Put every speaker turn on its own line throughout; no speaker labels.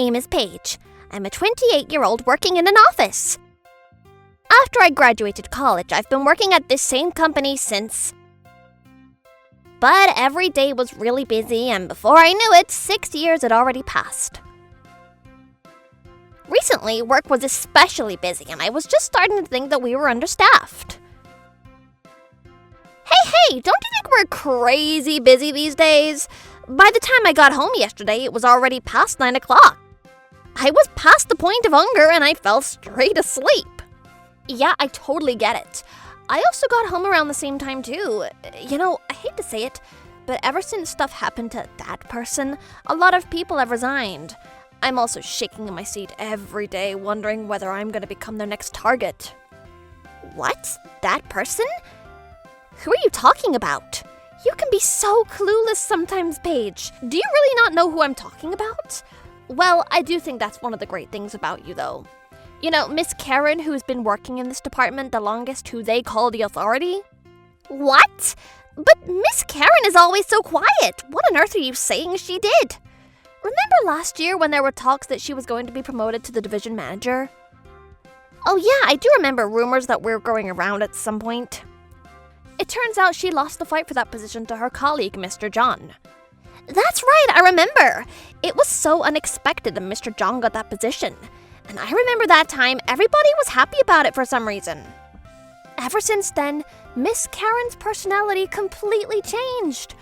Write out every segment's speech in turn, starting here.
name is Paige. I'm a 28-year-old working in an office. After I graduated college, I've been working at this same company since. But every day was really busy, and before I knew it, 6 years had already passed. Recently, work was especially busy, and I was just starting to think that we were understaffed. Hey, don't you think we're crazy busy these days? By the time I got home yesterday, it was already past 9 o'clock. I was past the point of hunger, and I fell straight asleep. Yeah, I totally get it. I also got home around the same time, too. I hate to say it, but ever since stuff happened to that person, a lot of people have resigned. I'm also shaking in my seat every day, wondering whether I'm going to become their next target. What? That person? Who are you talking about? You can be so clueless sometimes, Paige. Do you really not know who I'm talking about? Well, I do think that's one of the great things about you, though. Miss Karen, who's been working in this department the longest, who they call the authority? What? But Miss Karen is always so quiet. What on earth are you saying she did? Remember last year when there were talks that she was going to be promoted to the division manager? Oh yeah, I do remember rumors that were going around at some point. It turns out she lost the fight for that position to her colleague, Mr. John. That's right, I remember. It was so unexpected that Mr. John got that position. And I remember that time everybody was happy about it for some reason. Ever since then, Miss Karen's personality completely changed.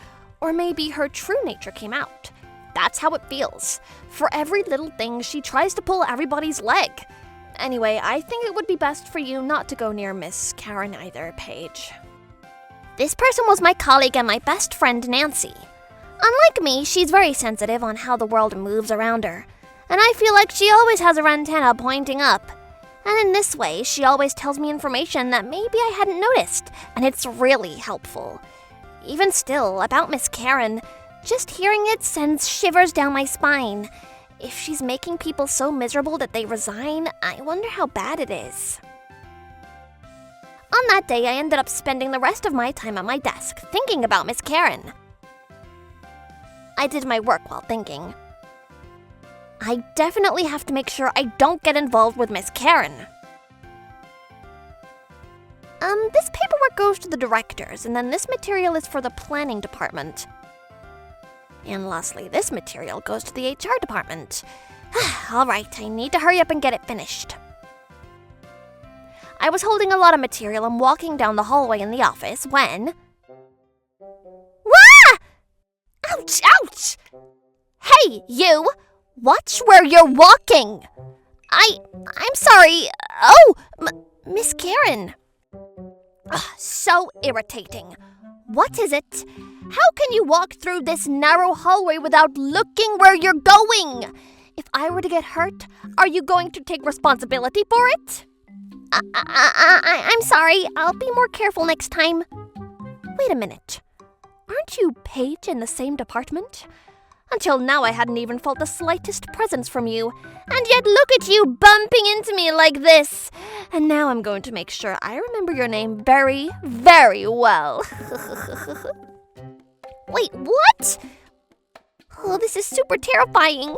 Or maybe her true nature came out. That's how it feels. For every little thing, she tries to pull everybody's leg. Anyway, I think it would be best for you not to go near Miss Karen either, Paige. This person was my colleague and my best friend, Nancy. Unlike me, she's very sensitive on how the world moves around her. And I feel like she always has her antenna pointing up. And in this way, she always tells me information that maybe I hadn't noticed, and it's really helpful. Even still, about Miss Karen, just hearing it sends shivers down my spine. If she's making people so miserable that they resign, I wonder how bad it is. On that day, I ended up spending the rest of my time at my desk, thinking about Miss Karen. I did my work while thinking. I definitely have to make sure I don't get involved with Miss Karen. This paperwork goes to the directors, and then this material is for the planning department. And lastly, this material goes to the HR department. Alright, I need to hurry up and get it finished. I was holding a lot of material and walking down the hallway in the office when... Wah! Ouch, ouch! Hey, you! Watch where you're walking! I'm sorry. Oh, Miss Karen. So irritating. What is it? How can you walk through this narrow hallway without looking where you're going? If I were to get hurt, are you going to take responsibility for it? I'm sorry. I'll be more careful next time. Wait a minute. Aren't you Paige in the same department? Until now, I hadn't even felt the slightest presence from you. And yet look at you bumping into me like this. And now I'm going to make sure I remember your name very, very well. Wait, what? Oh, this is super terrifying.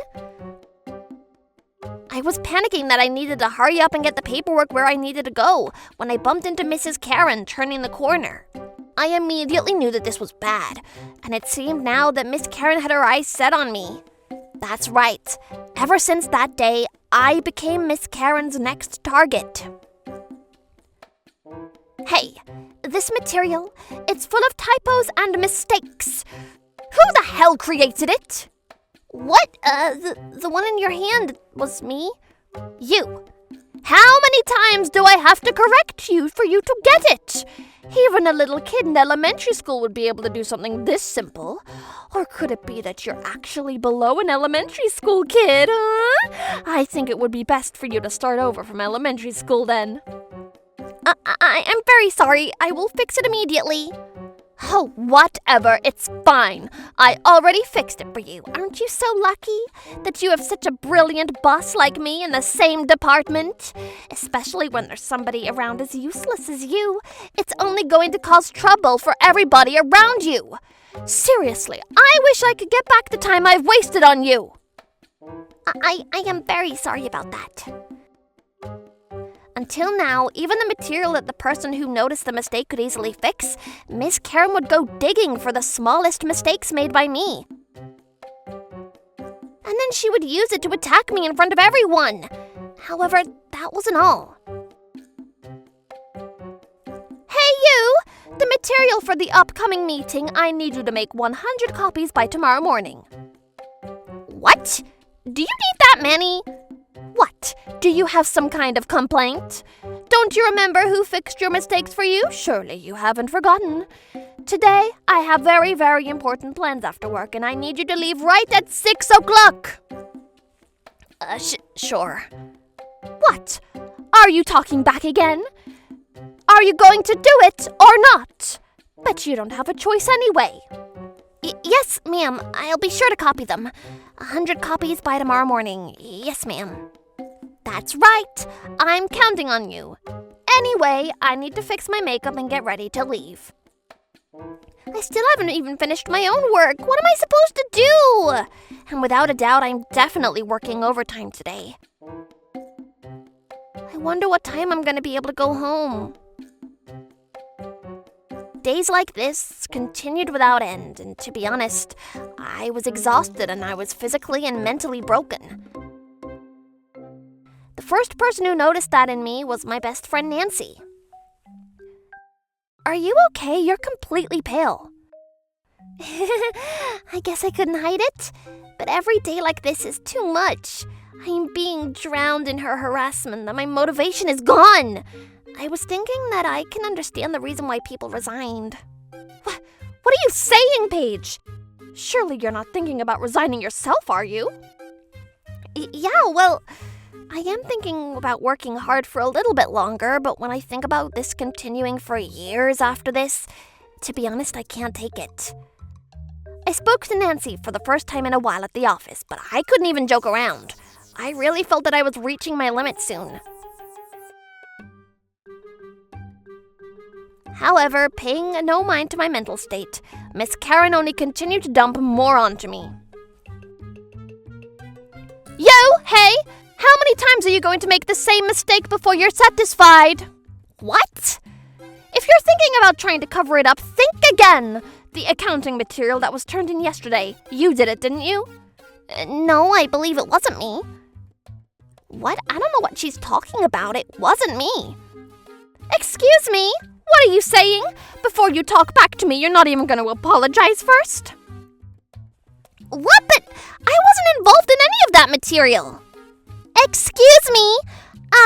I was panicking that I needed to hurry up and get the paperwork where I needed to go when I bumped into Mrs. Karen turning the corner. I immediately knew that this was bad, and it seemed now that Miss Karen had her eyes set on me. That's right. Ever since that day, I became Miss Karen's next target. Hey, this material, it's full of typos and mistakes. Who the hell created it? What? The one in your hand was me? You. How many times do I have to correct you for you to get it? Even a little kid in elementary school would be able to do something this simple. Or could it be that you're actually below an elementary school kid, huh? I think it would be best for you to start over from elementary school then. I'm very sorry. I will fix it immediately. Oh, whatever. It's fine. I already fixed it for you. Aren't you so lucky that you have such a brilliant boss like me in the same department? Especially when there's somebody around as useless as you. It's only going to cause trouble for everybody around you. Seriously, I wish I could get back the time I've wasted on you. I am very sorry about that. Until now, even the material that the person who noticed the mistake could easily fix, Miss Karen would go digging for the smallest mistakes made by me. And then she would use it to attack me in front of everyone. However, that wasn't all. Hey you! The material for the upcoming meeting, I need you to make 100 copies by tomorrow morning. What? Do you need that many? What? Do you have some kind of complaint? Don't you remember who fixed your mistakes for you? Surely you haven't forgotten. Today, I have very, very important plans after work, and I need you to leave right at 6 o'clock. Sure. What? Are you talking back again? Are you going to do it or not? But you don't have a choice anyway. Yes, ma'am. I'll be sure to copy them. 100 copies by tomorrow morning. Yes, ma'am. That's right. I'm counting on you. Anyway, I need to fix my makeup and get ready to leave. I still haven't even finished my own work. What am I supposed to do? And without a doubt, I'm definitely working overtime today. I wonder what time I'm going to be able to go home. Days like this continued without end, and to be honest, I was exhausted and I was physically and mentally broken. The first person who noticed that in me was my best friend Nancy. Are you okay? You're completely pale. I guess I couldn't hide it, but every day like this is too much. I'm being drowned in her harassment and my motivation is gone. I was thinking that I can understand the reason why people resigned. What are you saying, Paige? Surely you're not thinking about resigning yourself, are you? Yeah, well, I am thinking about working hard for a little bit longer, but when I think about this continuing for years after this, to be honest, I can't take it. I spoke to Nancy for the first time in a while at the office, but I couldn't even joke around. I really felt that I was reaching my limit soon. However, paying no mind to my mental state, Miss Karen only continued to dump more onto me. Hey! How many times are you going to make the same mistake before you're satisfied? What? If you're thinking about trying to cover it up, think again! The accounting material that was turned in yesterday, you did it, didn't you? No, I believe it wasn't me. What? I don't know what she's talking about. It wasn't me. Excuse me? What are you saying? Before you talk back to me, you're not even going to apologize first? What? But I wasn't involved in any of that material. Excuse me?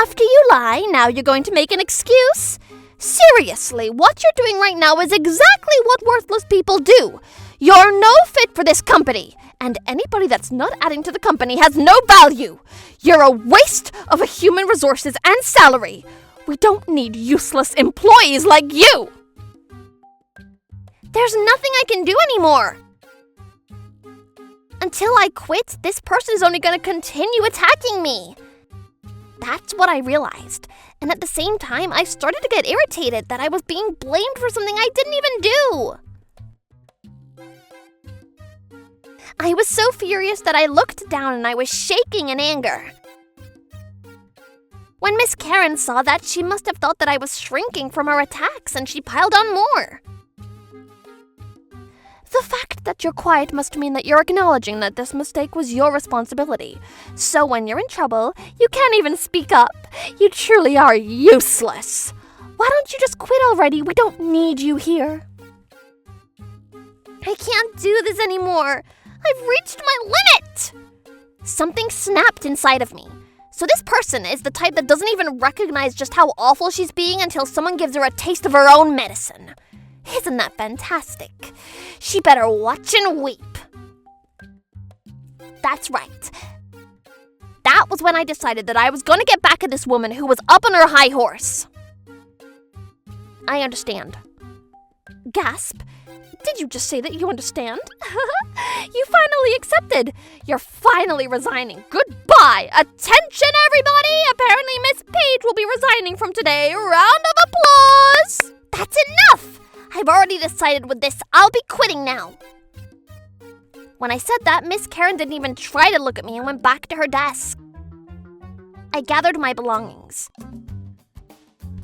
After you lie, now you're going to make an excuse? Seriously, what you're doing right now is exactly what worthless people do. You're no fit for this company, and anybody that's not adding to the company has no value. You're a waste of human resources and salary. We don't need useless employees like you. There's nothing I can do anymore. Until I quit, this person is only going to continue attacking me. That's what I realized. And at the same time, I started to get irritated that I was being blamed for something I didn't even do. I was so furious that I looked down and I was shaking in anger. When Miss Karen saw that, she must have thought that I was shrinking from her attacks and she piled on more. The fact that you're quiet must mean that you're acknowledging that this mistake was your responsibility. So when you're in trouble, you can't even speak up. You truly are useless. Why don't you just quit already? We don't need you here. I can't do this anymore. I've reached my limit. Something snapped inside of me. So this person is the type that doesn't even recognize just how awful she's being until someone gives her a taste of her own medicine. Isn't that fantastic? She better watch and weep. That's right. That was when I decided that I was going to get back at this woman who was up on her high horse. I understand. Gasp. Did you just say that you understand? You finally accepted. You're finally resigning. Goodbye. Attention, everybody. Apparently Miss Page will be resigning from today. Round of applause. That's enough. I've already decided with this. I'll be quitting now. When I said that, Miss Karen didn't even try to look at me and went back to her desk. I gathered my belongings.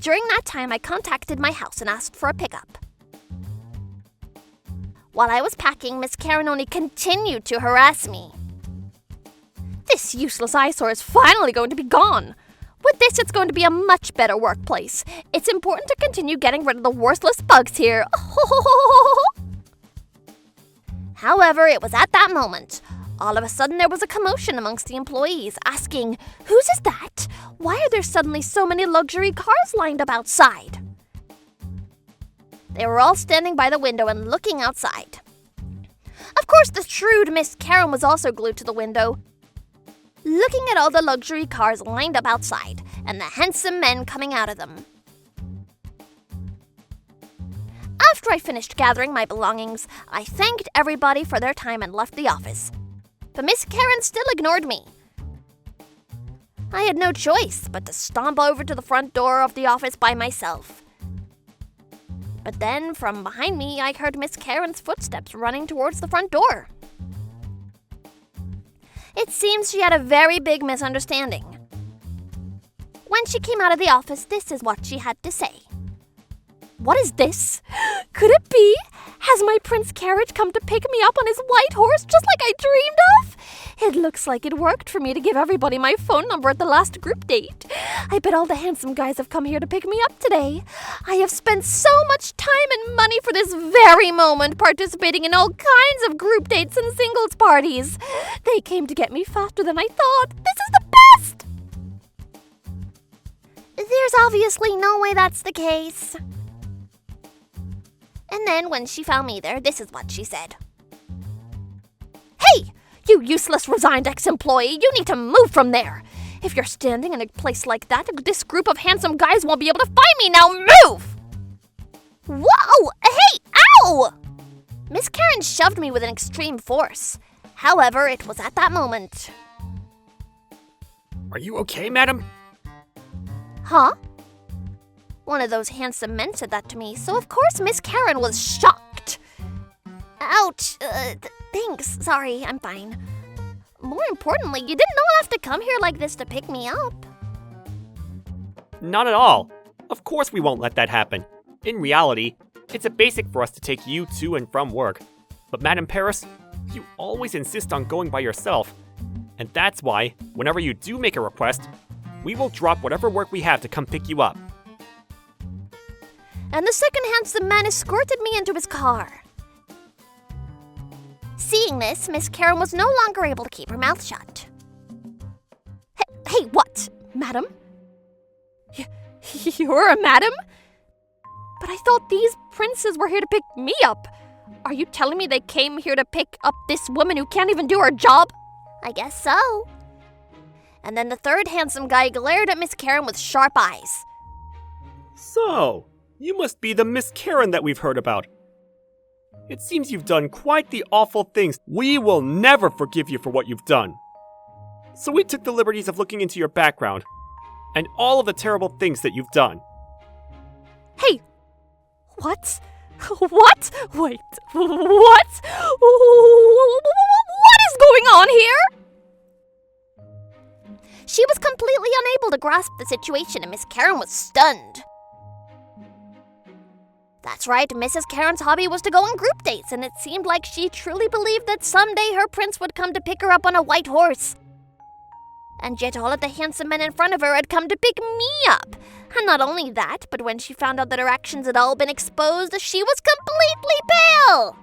During that time, I contacted my house and asked for a pickup. While I was packing, Miss Karen only continued to harass me. This useless eyesore is finally going to be gone. With this, it's going to be a much better workplace. It's important to continue getting rid of the worthless bugs here. However, it was at that moment. All of a sudden, there was a commotion amongst the employees, asking, "Whose is that? Why are there suddenly so many luxury cars lined up outside?" They were all standing by the window and looking outside. Of course, the shrewd Miss Karen was also glued to the window, looking at all the luxury cars lined up outside and the handsome men coming out of them. After I finished gathering my belongings, I thanked everybody for their time and left the office. But Miss Karen still ignored me. I had no choice but to stomp over to the front door of the office by myself. But then, from behind me, I heard Miss Karen's footsteps running towards the front door. It seems she had a very big misunderstanding. When she came out of the office, this is what she had to say. "What is this? Could it be? Has my prince carriage come to pick me up on his white horse just like I dreamed of? It looks like it worked for me to give everybody my phone number at the last group date. I bet all the handsome guys have come here to pick me up today. I have spent so much time and money for this very moment, participating in all kinds of group dates and singles parties. They came to get me faster than I thought. This is the best!" There's obviously no way that's the case. And then, when she found me there, this is what she said. "Hey, you useless resigned ex-employee, you need to move from there. If you're standing in a place like that, this group of handsome guys won't be able to find me. Now move!" Whoa! Hey, ow! Miss Karen shoved me with an extreme force. However, it was at that moment.
"Are you okay, madam?"
Huh? One of those handsome men said that to me, so of course Miss Karen was shocked. "Ouch, thanks, sorry, I'm fine. More importantly, you did not have to come here like this to pick me up."
Not at all. Of course we won't let that happen. In reality, it's a basic for us to take you to and from work. But Madam Paris, you always insist on going by yourself. And that's why, whenever you do make a request, we will drop whatever work we have to come pick you up.
And the second handsome man escorted me into his car. Seeing this, Miss Karen was no longer able to keep her mouth shut. Hey, what? Madam? You're a madam? But I thought these princes were here to pick me up. Are you telling me they came here to pick up this woman who can't even do her job? I guess so. And then the third handsome guy glared at Miss Karen with sharp eyes.
"So, you must be the Miss Karen that we've heard about. It seems you've done quite the awful things. We will never forgive you for what you've done. So we took the liberties of looking into your background and all of the terrible things that you've done."
Hey, what? What? Wait, what? What is going on here? She was completely unable to grasp the situation, and Miss Karen was stunned. That's right, Mrs. Karen's hobby was to go on group dates, and it seemed like she truly believed that someday her prince would come to pick her up on a white horse. And yet all of the handsome men in front of her had come to pick me up. And not only that, but when she found out that her actions had all been exposed, she was completely pale.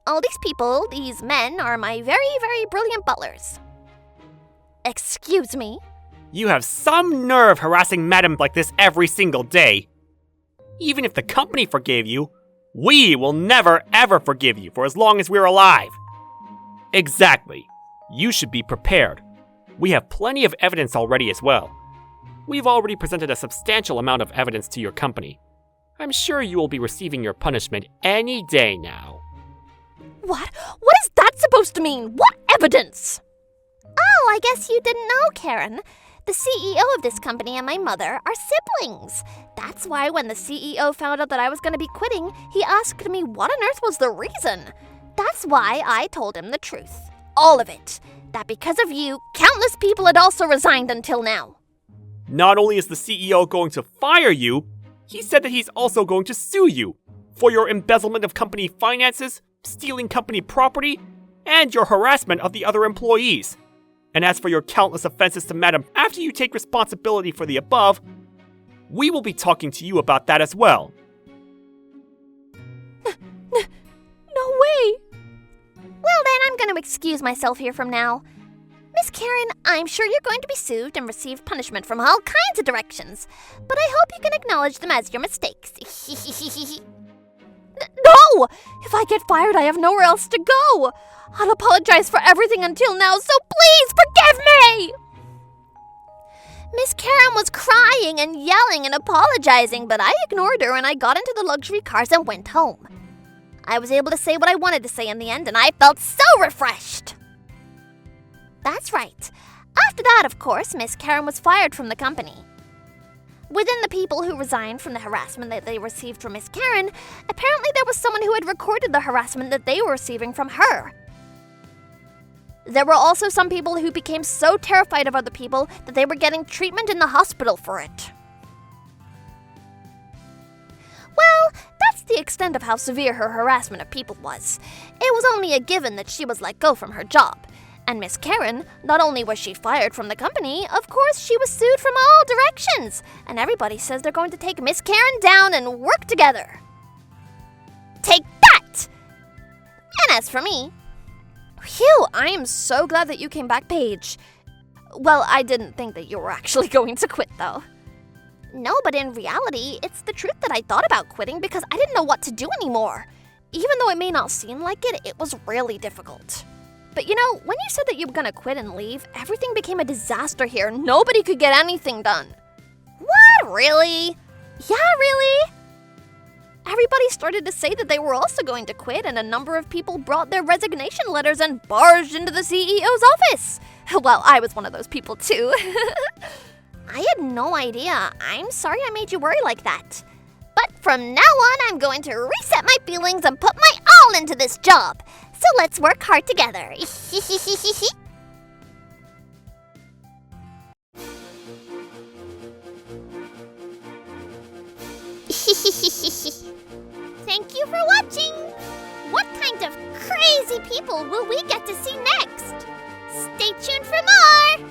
All these people, these men, are my very, very brilliant butlers. Excuse me?
You have some nerve harassing Madam like this every single day. Even if the company forgave you, we will never ever forgive you for as long as we're alive. Exactly. You should be prepared. We have plenty of evidence already as well. We've already presented a substantial amount of evidence to your company. I'm sure you will be receiving your punishment any day now.
What? What is that supposed to mean? What evidence? Oh, I guess you didn't know, Karen. The CEO of this company and my mother are siblings. That's why when the CEO found out that I was going to be quitting, he asked me what on earth was the reason. That's why I told him the truth. All of it. That because of you, countless people had also resigned until now.
Not only is the CEO going to fire you, he said that he's also going to sue you for your embezzlement of company finances, stealing company property, and your harassment of the other employees. And as for your countless offenses to Madam, after you take responsibility for the above, we will be talking to you about that as well.
No way! Well then, I'm going to excuse myself here from now. Miss Karen, I'm sure you're going to be sued and receive punishment from all kinds of directions, but I hope you can acknowledge them as your mistakes. No! If I get fired, I have nowhere else to go. I'll apologize for everything until now, so please forgive me! Miss Karen was crying and yelling and apologizing, but I ignored her and I got into the luxury cars and went home. I was able to say what I wanted to say in the end, and I felt so refreshed. That's right. After that, of course, Miss Karen was fired from the company. Within the people who resigned from the harassment that they received from Miss Karen, apparently there was someone who had recorded the harassment that they were receiving from her. There were also some people who became so terrified of other people that they were getting treatment in the hospital for it. Well, that's the extent of how severe her harassment of people was. It was only a given that she was let go from her job. And Miss Karen, not only was she fired from the company, of course she was sued from all directions. And everybody says they're going to take Miss Karen down and work together. Take that! And as for me, phew, I am so glad that you came back, Paige. Well, I didn't think that you were actually going to quit, though. No, but in reality, it's the truth that I thought about quitting because I didn't know what to do anymore. Even though it may not seem like it, it was really difficult. But you know, when you said that you were gonna quit and leave, everything became a disaster here. Nobody could get anything done. What, really? Yeah, really? Everybody started to say that they were also going to quit, and a number of people brought their resignation letters and barged into the CEO's office. Well, I was one of those people too. I had no idea. I'm sorry I made you worry like that. But from now on, I'm going to reset my feelings and put my all into this job. So let's work hard together. Thank you for watching! What kind of crazy people will we get to see next? Stay tuned for more!